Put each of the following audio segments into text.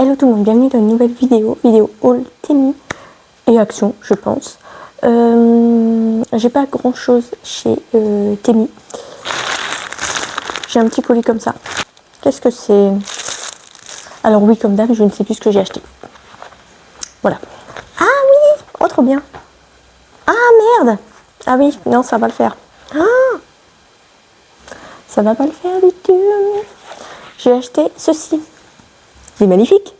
Hello tout le monde, bienvenue dans une nouvelle vidéo haul Temu et Action je pense. J'ai pas grand chose chez Temu. J'ai un petit colis comme ça. Qu'est-ce que c'est? Alors oui, comme d'hab, je ne sais plus ce que j'ai acheté. Voilà. Ah oui! Oh trop bien! Ah merde! Ah oui, non ça va le faire. Ah, ça va pas le faire du tout. J'ai acheté ceci. C'est magnifique.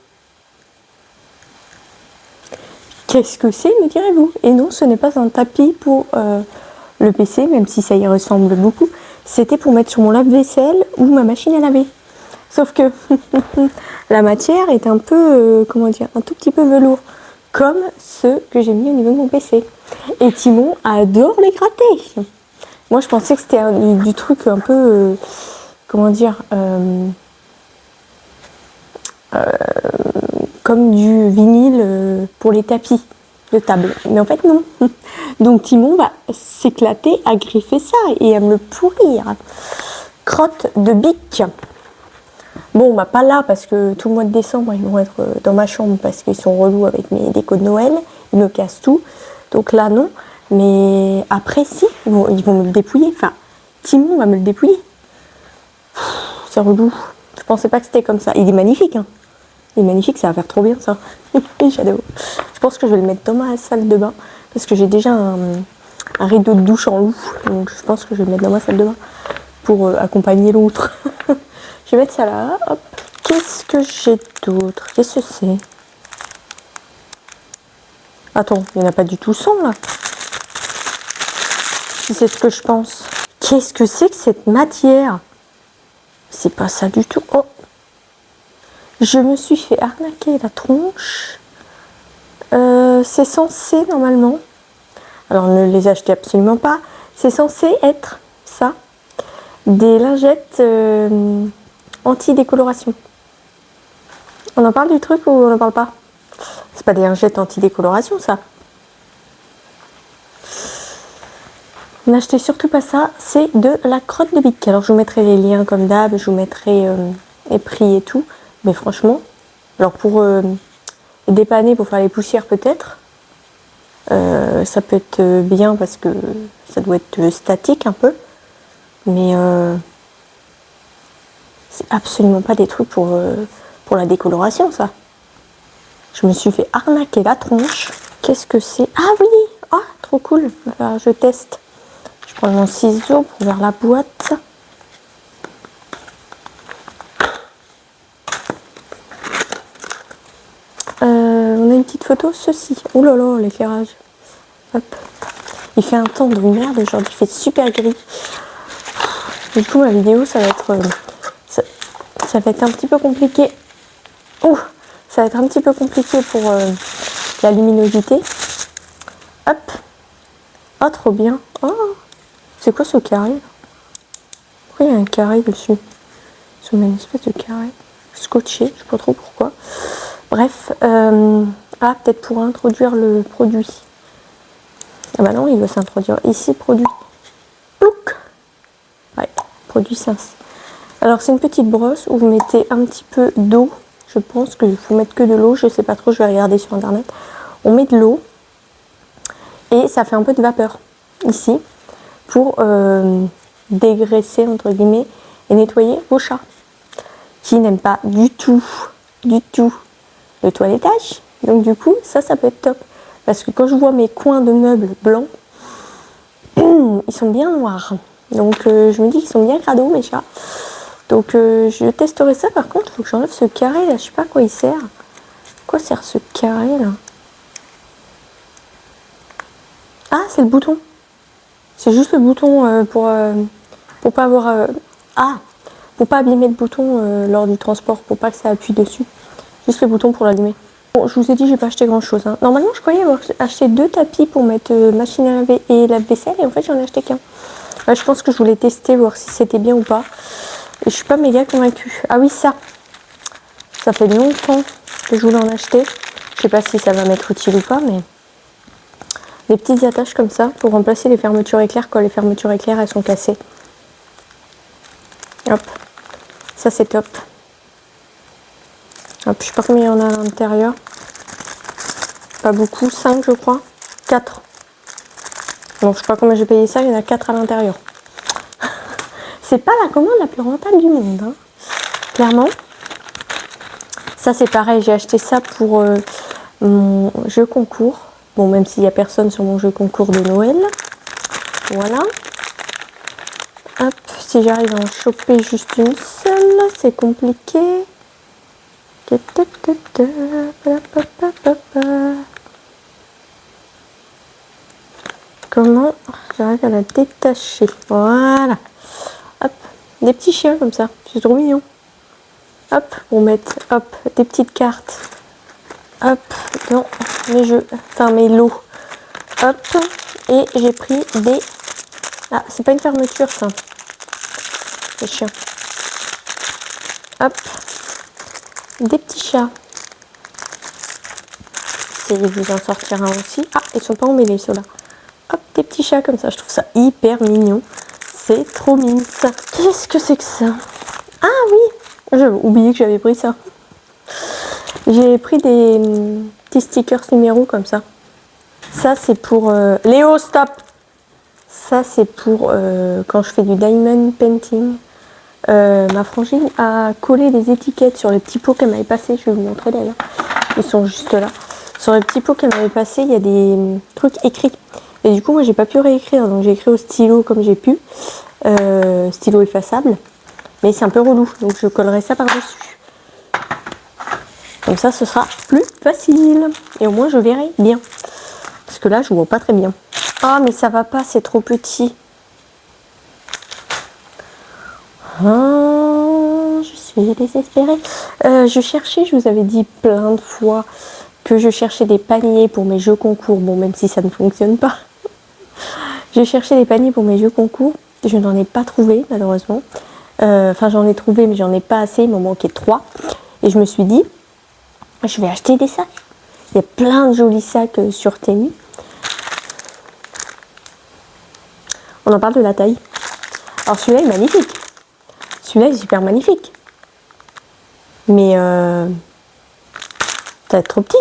Qu'est-ce que c'est, me direz-vous? Et non, ce n'est pas un tapis pour le PC, même si ça y ressemble beaucoup. C'était pour mettre sur mon lave-vaisselle ou ma machine à laver. Sauf que la matière est un peu, comment dire, un tout petit peu velours. Comme ceux que j'ai mis au niveau de mon PC. Et Timon adore les gratter. Moi, je pensais que c'était du truc un peu, comment dire, comme du vinyle pour les tapis de table. Mais en fait, non. Donc Timon va s'éclater à griffer ça et à me le pourrir. Crotte de bique. Bon, bah pas là parce que tout le mois de décembre, ils vont être dans ma chambre parce qu'ils sont relous avec mes décos de Noël. Ils me cassent tout. Donc là, non. Mais après, si, ils vont me le dépouiller. Enfin, Timon va me le dépouiller. C'est relou. Je pensais pas que c'était comme ça. Il est magnifique, hein. Il est magnifique, ça va faire trop bien ça. J'adore. Je pense que je vais le mettre dans ma salle de bain parce que j'ai déjà un rideau de douche en loup. Donc je pense que je vais le mettre dans ma salle de bain pour accompagner l'autre. Je vais mettre ça là. Hop. Qu'est-ce que j'ai d'autre? Qu'est-ce que c'est? Attends, il n'y en a pas du tout 100 là. Si c'est ce que je pense. Qu'est-ce que c'est que cette matière? C'est pas ça du tout. Oh! Je me suis fait arnaquer la tronche. C'est censé, normalement, alors ne les achetez absolument pas, c'est censé être, ça, des lingettes anti-décoloration. On en parle du truc ou on n'en parle pas? C'est pas des lingettes anti-décoloration, ça. N'achetez surtout pas ça, c'est de la crotte de bique. Alors je vous mettrai les liens comme d'hab, je vous mettrai les prix et tout. Mais franchement, alors pour dépanner, pour faire les poussières peut-être, ça peut être bien parce que ça doit être statique un peu. Mais c'est absolument pas des trucs pour la décoloration, ça. Je me suis fait arnaquer la tronche. Qu'est-ce que c'est? Ah oui! Ah, trop cool. Enfin, je teste. Je prends mon ciseau pour ouvrir la boîte. On a une petite photo, ceci. Oh là là, l'éclairage. Hop. Il fait un temps de merde aujourd'hui, il fait super gris. Du coup, ma vidéo, ça va être un petit peu compliqué. Oh, ça va être un petit peu compliqué pour la luminosité. Hop. Oh, trop bien. Oh, c'est quoi ce carré? Pourquoi il y a un carré dessus? Sur une espèce de carré scotché, je sais pas trop pourquoi. Bref, ah, peut-être pour introduire le produit. Ah bah non, il doit s'introduire ici, produit. Plouc. Ouais, produit Sens. Alors c'est une petite brosse où vous mettez un petit peu d'eau. Je pense qu'il faut mettre que de l'eau, je sais pas trop, je vais regarder sur internet. On met de l'eau et ça fait un peu de vapeur ici pour dégraisser entre guillemets et nettoyer vos chats qui n'aiment pas du tout le toilettage. Donc du coup, ça peut être top. Parce que quand je vois mes coins de meubles blancs, ils sont bien noirs. Donc je me dis qu'ils sont bien crado mes chats. Donc je testerai ça. Par contre, il faut que j'enlève ce carré là. Je sais pas à quoi il sert. À quoi sert ce carré là? Ah, c'est le bouton. C'est juste le bouton pour pas avoir... pour pas abîmer le bouton lors du transport. Pour pas que ça appuie dessus. Juste le bouton pour l'allumer. Bon, je vous ai dit, j'ai pas acheté grand chose. Hein. Normalement, je croyais avoir acheté 2 tapis pour mettre machine à laver et lave-vaisselle, et en fait, j'en ai acheté qu'un. Je pense que je voulais tester, voir si c'était bien ou pas. Et je suis pas méga convaincue. Ah oui, ça. Ça fait longtemps que je voulais en acheter. Je sais pas si ça va m'être utile ou pas, mais des petites attaches comme ça pour remplacer les fermetures éclairs quand les fermetures éclairs elles sont cassées. Hop. Ça, c'est top. Hop, je sais pas combien il y en a à l'intérieur. Pas beaucoup, 5 je crois. 4. Donc je sais pas combien j'ai payé ça, il y en a 4 à l'intérieur. C'est pas la commande la plus rentable du monde, hein. Clairement. Ça c'est pareil, j'ai acheté ça pour mon jeu concours. Bon, même s'il n'y a personne sur mon jeu concours de Noël. Voilà. Hop, si j'arrive à en choper juste une seule, c'est compliqué. Comment j'arrive à la détacher? Voilà. Hop, des petits chiens comme ça, c'est trop mignon. Hop, on met hop, des petites cartes. Hop, dans mes jeux, enfin mes lots. Hop, et j'ai pris des... Ah, c'est pas une fermeture ça. Les chiens. Hop, des petits chats. Essayez de vous en sortir un aussi. Ah, ils sont pas emmêlés ceux-là. Hop, des petits chats comme ça. Je trouve ça hyper mignon. C'est trop mignon ça. Qu'est-ce que c'est que ça? Ah oui, j'avais oublié que j'avais pris ça. J'ai pris des petits stickers numéro comme ça. Ça c'est pour... Léo, stop! Ça c'est pour quand je fais du diamond painting. Ma frangine a collé des étiquettes sur les petits pots qu'elle m'avait passé. Je vais vous montrer d'ailleurs. Ils sont juste là. Sur les petits pots qu'elle m'avait passé, il y a des trucs écrits. Et du coup, moi, j'ai pas pu réécrire. Donc, j'ai écrit au stylo comme j'ai pu. Stylo effaçable. Mais c'est un peu relou. Donc, je collerai ça par-dessus. Comme ça, ce sera plus facile. Et au moins, je verrai bien. Parce que là, je vois pas très bien. Ah, mais ça va pas. C'est trop petit. Ah, je suis désespérée. Je cherchais, je vous avais dit plein de fois que je cherchais des paniers pour mes jeux concours. Bon, même si ça ne fonctionne pas. Je cherchais des paniers pour mes jeux concours. Je n'en ai pas trouvé, malheureusement. Enfin, j'en ai trouvé, mais j'en ai pas assez. Il m'en manquait 3. Et je me suis dit, je vais acheter des sacs. Il y a plein de jolis sacs sur Temu. On en parle de la taille. Alors, celui-là est magnifique. Celui-là est super magnifique. Mais ça va être trop petit.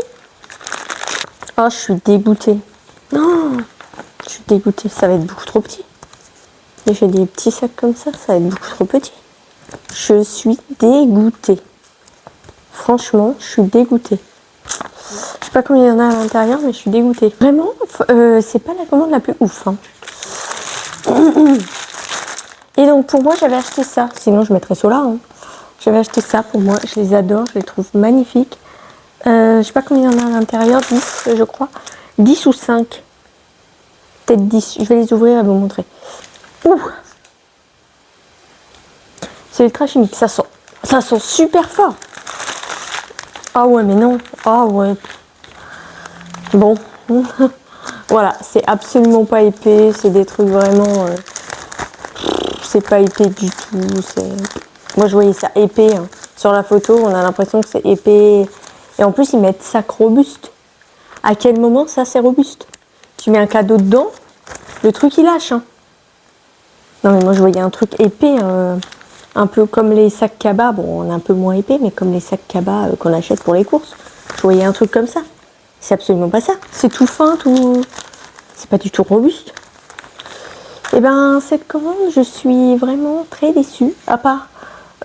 Oh, je suis dégoûtée. Non, je suis dégoûtée. Ça va être beaucoup trop petit. Et j'ai des petits sacs comme ça, ça va être beaucoup trop petit. Je suis dégoûtée. Franchement, je suis dégoûtée. Je sais pas combien il y en a à l'intérieur, mais je suis dégoûtée. Vraiment, c'est pas la commande la plus ouf, hein. Et donc pour moi, j'avais acheté ça. Sinon, je mettrais ceux-là, hein. J'avais acheté ça pour moi. Je les adore, je les trouve magnifiques. Je sais pas combien il y en a à l'intérieur, 10 je crois. 10 ou 5. Peut-être 10. Je vais les ouvrir et vous montrer. Ouh, c'est ultra chimique. Ça sent super fort. Ah ouais, mais non. Ah ouais. Bon. Voilà, c'est absolument pas épais. C'est des trucs vraiment... c'est pas épais du tout. Moi, je voyais ça épais, hein. Sur la photo, on a l'impression que c'est épais. Et en plus, ils mettent sac robuste. À quel moment ça, c'est robuste? Tu mets un cadeau dedans, le truc, il lâche, hein. Non, mais moi, je voyais un truc épais, un peu comme les sacs cabas. Bon, on est un peu moins épais, mais comme les sacs cabas qu'on achète pour les courses. Je voyais un truc comme ça. C'est absolument pas ça. C'est tout fin, tout... C'est pas du tout robuste. Et ben, cette commande, je suis vraiment très déçue. À part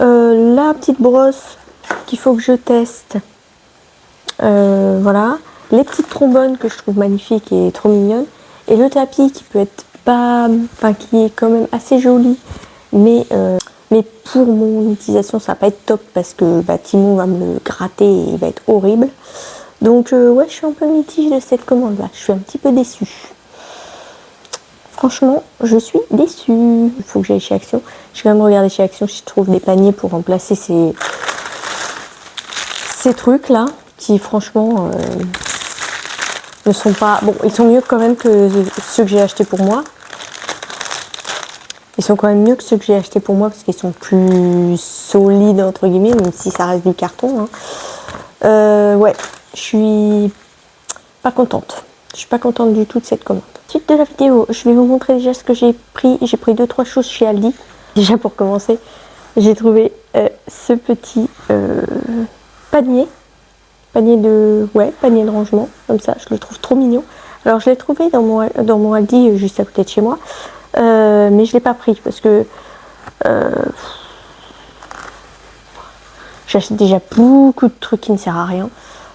la petite brosse qu'il faut que je teste. Voilà. Les petites trombones que je trouve magnifiques et trop mignonnes. Et le tapis qui peut être pas... Enfin, qui est quand même assez joli. Mais pour mon utilisation, ça va pas être top parce que bah, Timon va me le gratter et il va être horrible. Donc, ouais, je suis un peu mitige de cette commande-là. Je suis un petit peu déçue. Franchement, je suis déçue. Il faut que j'aille chez Action. Je vais quand même regarder chez Action si je trouve des paniers pour remplacer ces trucs-là qui, franchement, ne sont pas... Bon, ils sont mieux quand même que ceux que j'ai achetés pour moi. Ils sont quand même mieux que ceux que j'ai achetés pour moi parce qu'ils sont plus solides, entre guillemets, même si ça reste du carton, hein. Ouais, je suis pas contente. Je suis pas contente du tout de cette commande. Suite de la vidéo, je vais vous montrer déjà ce que j'ai pris. J'ai pris 2-3 choses chez Aldi. Déjà pour commencer, j'ai trouvé ce petit panier. Panier de rangement, comme ça, je le trouve trop mignon. Alors je l'ai trouvé dans mon Aldi juste à côté de chez moi, mais je l'ai pas pris parce que j'achète déjà beaucoup de trucs qui ne servent à rien.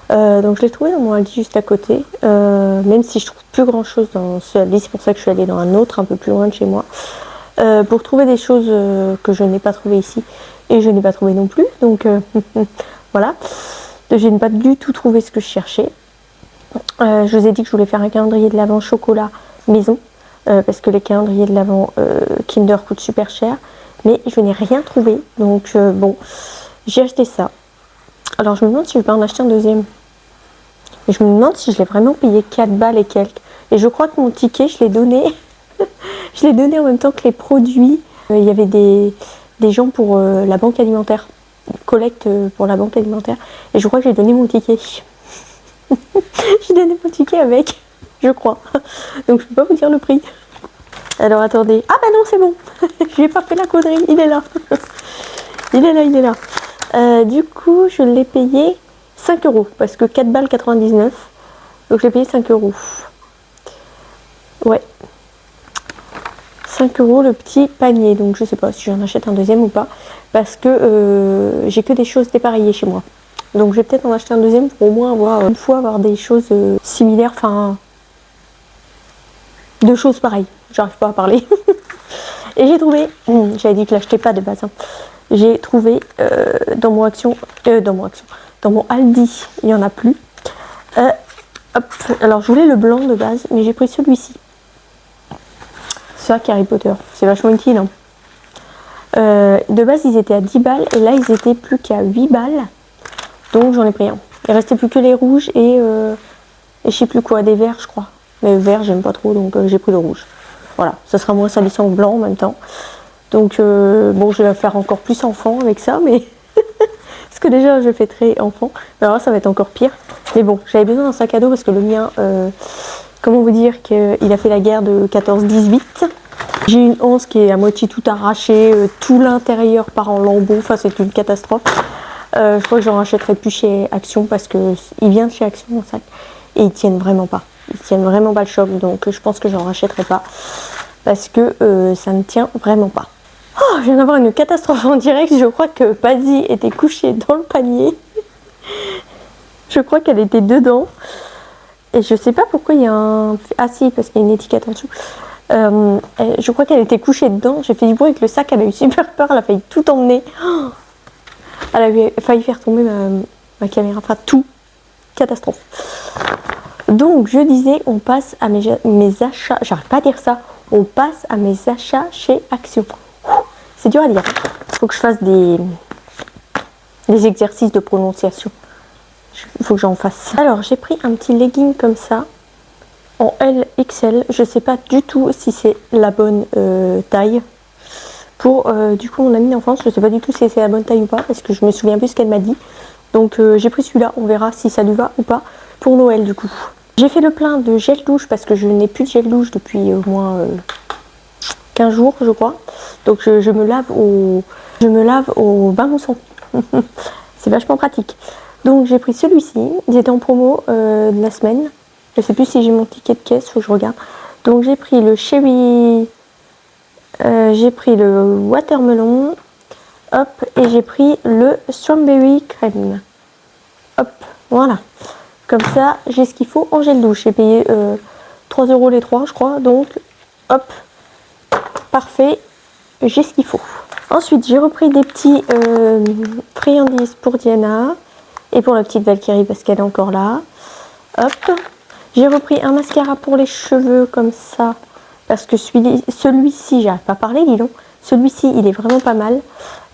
Donc je l'ai trouvé dans mon Aldi juste à côté, même si je trouve plus grand chose dans ce Aldi, c'est pour ça que je suis allée dans un autre un peu plus loin de chez moi, pour trouver des choses que je n'ai pas trouvées ici, et je n'ai pas trouvé non plus, donc voilà. Je n'ai pas du tout trouvé ce que je cherchais. Je vous ai dit que je voulais faire un calendrier de l'Avent chocolat maison, parce que les calendriers de l'Avent Kinder coûtent super cher, mais je n'ai rien trouvé, donc bon, j'ai acheté ça. Alors je me demande si je vais pas en acheter un deuxième. Et je me demande si je l'ai vraiment payé 4 balles et quelques. Et je crois que mon ticket, je l'ai donné. Je l'ai donné en même temps que les produits. Il y avait des gens pour la banque alimentaire. Collecte pour la banque alimentaire. Et je crois que j'ai donné mon ticket. J'ai donné mon ticket avec. Je crois. Donc je peux pas vous dire le prix. Alors attendez. Ah bah non, c'est bon. Je n'ai pas fait la connerie. Il est là. Il est là. Du coup, je l'ai payé 5 euros. Parce que 4 balles 99. Donc je l'ai payé 5 euros. Ouais. 5 euros le petit panier. Donc je sais pas si j'en achète un deuxième ou pas. Parce que j'ai que des choses dépareillées chez moi. Donc je vais peut-être en acheter un deuxième pour au moins avoir une fois avoir des choses similaires. Enfin, deux choses pareilles. J'arrive pas à parler. Et j'ai trouvé, j'avais dit que je l'achetais pas de base, hein. J'ai trouvé dans mon Aldi, il n'y en a plus. Hop. Alors je voulais le blanc de base, mais j'ai pris celui-ci. Ça, Harry Potter, c'est vachement utile, hein. De base ils étaient à 10 balles et là ils étaient plus qu'à 8 balles. Donc j'en ai pris un. Il restait plus que les rouges et je sais plus quoi, des verts je crois. Mais le vert j'aime pas trop, donc j'ai pris le rouge. Voilà, ça sera moins salissant que blanc en même temps. Donc bon, je vais faire encore plus enfant avec ça, mais parce que déjà je fais très enfant. Mais alors là, ça va être encore pire. Mais bon, j'avais besoin d'un sac à dos parce que le mien, comment vous dire qu'il a fait la guerre de 14-18. J'ai une 11 qui est à moitié tout arrachée, tout l'intérieur part en lambeaux. Enfin, c'est une catastrophe. Je crois que j'en rachèterai plus chez Action parce que il vient de chez Action mon sac et ils tiennent vraiment pas. Ils tiennent vraiment pas le choc, donc je pense que j'en rachèterai pas parce que ça ne tient vraiment pas. Oh, je viens d'avoir une catastrophe en direct. Je crois que Pazzi était couchée dans le panier. Je crois qu'elle était dedans. Et je sais pas pourquoi il y a un... Ah si, parce qu'il y a une étiquette en dessous. Je crois qu'elle était couchée dedans. J'ai fait du bruit avec le sac. Elle a eu super peur. Elle a failli tout emmener. Oh, elle a failli faire tomber ma caméra. Enfin, tout. Catastrophe. Donc, je disais, on passe à mes achats. J'arrive pas à dire ça. On passe à mes achats chez Action. C'est dur à dire. Il faut que je fasse des exercices de prononciation. Il faut que j'en fasse. Alors, j'ai pris un petit legging comme ça, en LXL. Je sais pas du tout si c'est la bonne taille. Pour, du coup, mon amie d'enfance, je sais pas du tout si c'est la bonne taille ou pas, parce que je me souviens plus ce qu'elle m'a dit. Donc, j'ai pris celui-là. On verra si ça lui va ou pas pour Noël, du coup. J'ai fait le plein de gel douche, parce que je n'ai plus de gel douche depuis au moins 15 jours, je crois. Donc, je me lave au bain moussant. C'est vachement pratique. Donc j'ai pris celui-ci, il était en promo de la semaine. Je sais plus si j'ai mon ticket de caisse, faut que je regarde. Donc j'ai pris le cherry, j'ai pris le watermelon, hop, et j'ai pris le strawberry crème. Hop, voilà. Comme ça, j'ai ce qu'il faut en gel douche. J'ai payé 3 euros les 3, je crois. Donc, hop, parfait, j'ai ce qu'il faut. Ensuite, j'ai repris des petits friandises pour Diana. Et pour la petite Valkyrie parce qu'elle est encore là. Hop. J'ai repris un mascara pour les cheveux comme ça. Parce que celui-ci, j'arrive pas à parler, dis donc. Celui-ci, il est vraiment pas mal.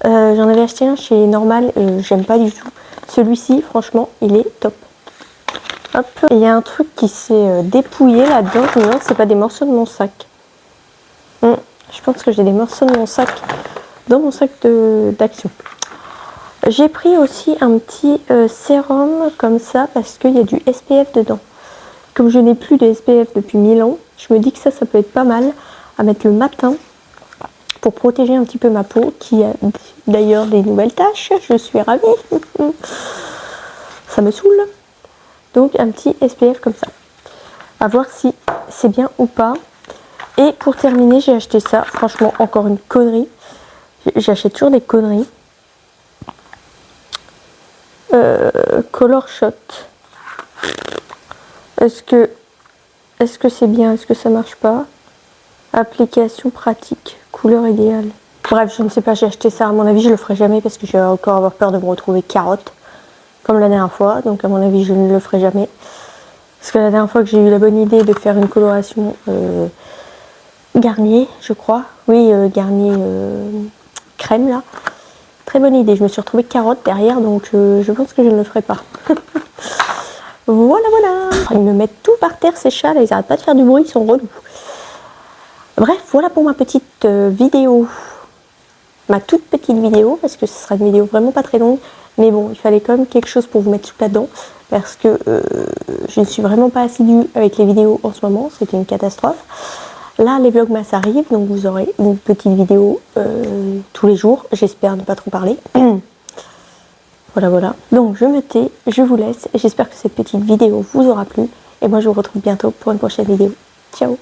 J'en avais acheté un chez Normal. J'aime pas du tout. Celui-ci, franchement, il est top. Hop. Il y a un truc qui s'est dépouillé là-dedans. Je me demande si c'est pas des morceaux de mon sac. Je pense que j'ai des morceaux de mon sac dans mon sac d'Action. J'ai pris aussi un petit sérum comme ça parce qu'il y a du SPF dedans. Comme je n'ai plus de SPF depuis 1000 ans, je me dis que ça peut être pas mal à mettre le matin pour protéger un petit peu ma peau qui a d'ailleurs des nouvelles taches. Je suis ravie. ça me saoule. Donc un petit SPF comme ça. À voir si c'est bien ou pas. Et pour terminer, j'ai acheté ça. Franchement, encore une connerie. J'achète toujours des conneries. Color Shot. Est-ce que c'est bien? Est-ce que ça marche pas? Application pratique. Couleur idéale. Bref, je ne sais pas, j'ai acheté ça. À mon avis, je le ferai jamais parce que je vais encore avoir peur de me retrouver carotte. Comme la dernière fois. Donc à mon avis, je ne le ferai jamais. Parce que la dernière fois que j'ai eu la bonne idée de faire une coloration Garnier, je crois. Oui, Garnier crème là. Très bonne idée. Je me suis retrouvée carotte derrière, donc je pense que je ne le ferai pas. Voilà, voilà. Ils me mettent tout par terre, ces chats là. Ils n'arrêtent pas de faire du bruit, ils sont relous. Bref, voilà pour ma petite vidéo. Ma toute petite vidéo, parce que ce sera une vidéo vraiment pas très longue. Mais bon, il fallait quand même quelque chose pour vous mettre sous la dent. Parce que je ne suis vraiment pas assidue avec les vidéos en ce moment. C'était une catastrophe. Là, les vlogmas arrivent, donc vous aurez une petite vidéo tous les jours. J'espère ne pas trop parler. Voilà, voilà. Donc, je me tais, je vous laisse. J'espère que cette petite vidéo vous aura plu. Et moi, je vous retrouve bientôt pour une prochaine vidéo. Ciao!